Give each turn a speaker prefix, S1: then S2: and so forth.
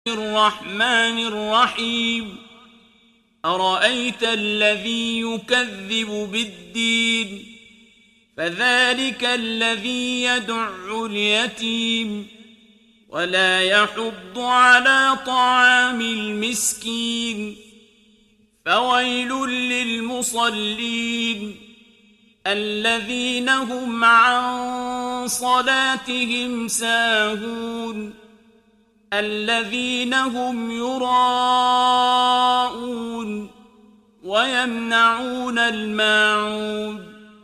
S1: الرحمن الرحيم أرأيت الذي يكذب بالدين فذلك الذي يدع اليتيم ولا يحض على طعام المسكين فويل للمصلين الذين هم عن صلاتهم ساهون الذين هم يراءون ويمنعون الماعون